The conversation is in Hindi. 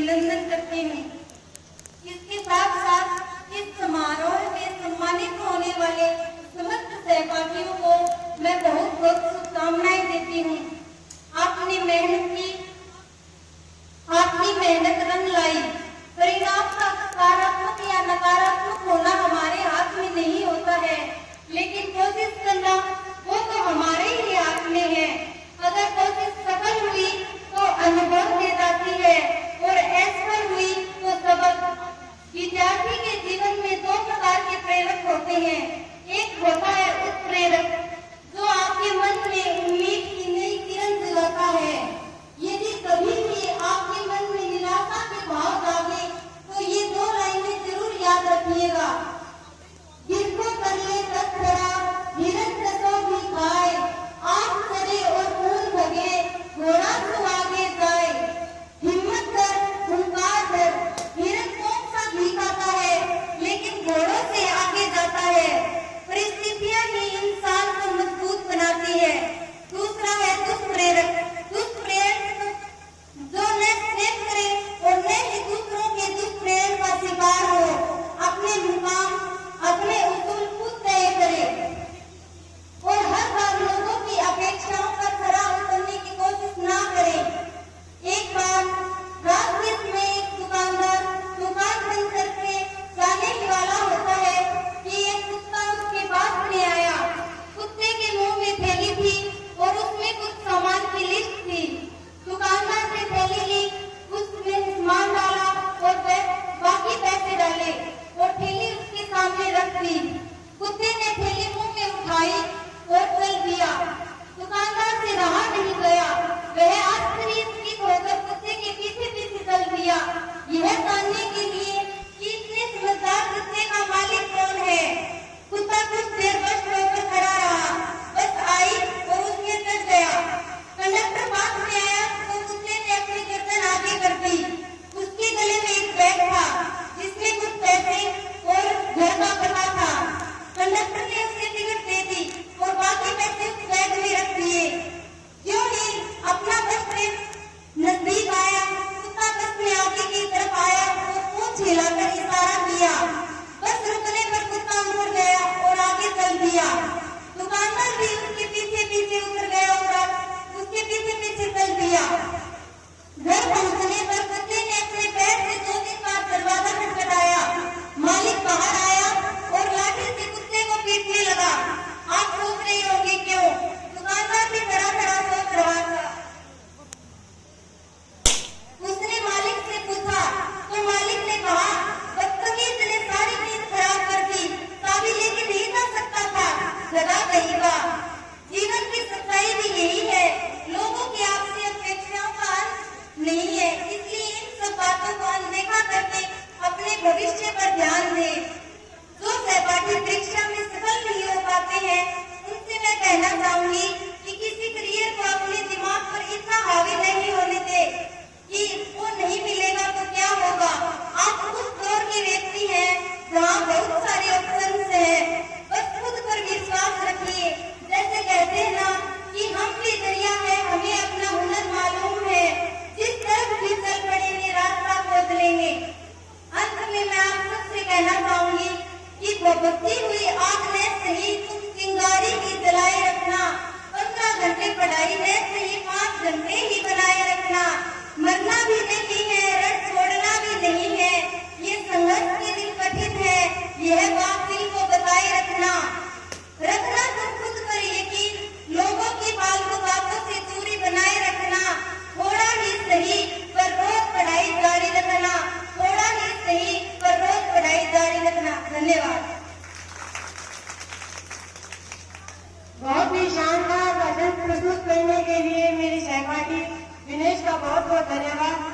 अभिनंदन करती हूँ। इसके साथ साथ इस समारोह में सम्मानित होने वाले समस्त सहपाठियों को मैं बहुत बहुत शुभकामनाएं देती हूँ। आपने मेहनत की, आपकी मेहनत रंग लाई। परिणाम का सकारात्मक या नकारात्मक होना हमारे हाथ में नहीं होता है, लेकिन कोशिश करना वो तो हमारे ही हाथ में है। अगर कोशिश सफल हुई तो अनुभव दे जाती है और असफल हुई तो सबक। विद्यार्थी के जीवन में दो प्रकार के प्रेरक होते हैं। एक होता है उत्प्रेरक, जो आपके मन में उम्मीद की नई किरण जगाता है। यदि कभी भी आपके मन में निराशा के भाव जागे तो ये दो लाइनें जरूर याद रखिएगा। जिसको कर ले तब खड़ा, हिरन कसो भी खाए, आग करे और खून भगे, घोड़ा तो आगे जाए। हिम्मत कर, हुंकार कर, हिरन कौन सा भी खाता है लेकिन घोड़ों से आगे जाता है। परिस्थितियां ही इंसान को मजबूत बनाती है। दूसरा है दुष्प्रेरक। दुष्प्रेरक जो न स्नेह करे और न ही दूसरों के दुष्प्रेरण का शिकार हो, अपने मुकाम, अपने उसूल खुद तय करे और हर बार लोगों की अपेक्षाओं पर खरा उतरने की कोशिश ना करे। एक बार रास्ते में एक दुकानदार दुकान बंद करके जाने ही वाला होता है कि एक कुत्ता उसके पास में आया। कुत्ते के मुंह में थैली थी और उसमें कुछ सामान की लिस्ट थी। दुकानदार ने थैली ली, उसमें सामान डाला और बाकी पैसे डाले और थैली उसके सामने रख दी। कुत्ते ने थैली मुंह में उठाई और चल दिया। दुकानदार से रहा नहीं गया। वह आश्चर्यचकित होकर कुत्ते के पीछे पीछे चल दिया, यह जानने के लिए कि इतने समझदार कुत्ते का मालिक कौन है। कुत्ता कुछ देर बस होकर खड़ा रहा। बस आई और उसमें चढ़ गया। कंडक्टर पास में आया तो कुत्ते ने अपनी गर्दन आगे कर दी। उसके गले में एक बैग था जिसमें कुछ पैसे और घर का पता था। कंडक्टर ने उसे टिकट दे दी और बाकी पैसे उस बैग में रख दिए। क्यों ही अपना बस ट्रेन नजदीक आया, कुत्ता बस में आगे की तरफ आया और पूंछ हिलाकर इशारा किया। बस रुकने पर कुत्ता मुड़ गया और आगे चल दिया। दुकानदार भी उसके पीछे पीछे उतर गया और उसके पीछे पीछे चल दिया। घर पहुंचने पर कुत्ते ने अपने पैर से 2-3 बार दरवाजा खटखटाया। मालिक बाहर आया और लाठी से कुत्ते को पीटने लगा। आप सोच रहे होंगे क्यों? दुकानदार भी खड़ा खड़ा सोच रहा था। उसने मालिक से पूछा तो मालिक ने कहा, बदतमीज ने सारी चीज खराब कर दी, चाबी लेके नहीं जा सकता था, लगा कहेगा। जीवन की सच्चाई भी यही है। लोगों की आपसी अपेक्षाओं का अंत नहीं है, इसलिए इन सब बातों को अनदेखा करके अपने भविष्य पर ध्यान दें। जो सहपाठी परीक्षा में सफल नहीं हो पाते हैं, उनसे मैं कहना चाहूंगी कि किसी करियर को अपने दिमाग पर इतना हावी नहीं होने दे कि वो नहीं मिलेगा तो क्या होगा। आप उस दौर के व्यक्ति हैं जहाँ बहुत सारे ऑप्शंस हैं। बस खुद पर विश्वास रखिए। जैसे कहते हैं ना कि हम भी दरिया है, हमें अपना हुनर मालूम है, जिस तरफ भी चल पड़ेंगे रास्ता खोज लेंगे। अंत में मैं आप सबसे कहना चाहूंगी कि भभकती हुई आग ने सही तुम चिंगारी की जलाए रखना। 15 घंटे पढ़ाई ने सही 5 घंटे ही बनाए रखना। मरना भी नहीं है, रट छोड़ना भी नहीं है। ये संघर्ष के दिन कठिन है, यह बात दिल को बताए रखना। रखना तुम खुद पर यकीन, लोगों की फालतू बातों से दूरी बनाए रखना। थोड़ा ही सही पर रोज पढ़ाई जारी रखना। थोड़ा ही सही पर रोज पढ़ाई जारी रखना। धन्यवाद। बहुत ही शानदार भाषण प्रस्तुत करने के लिए मेरे सहपाठी दिनेश का बहुत बहुत धन्यवाद।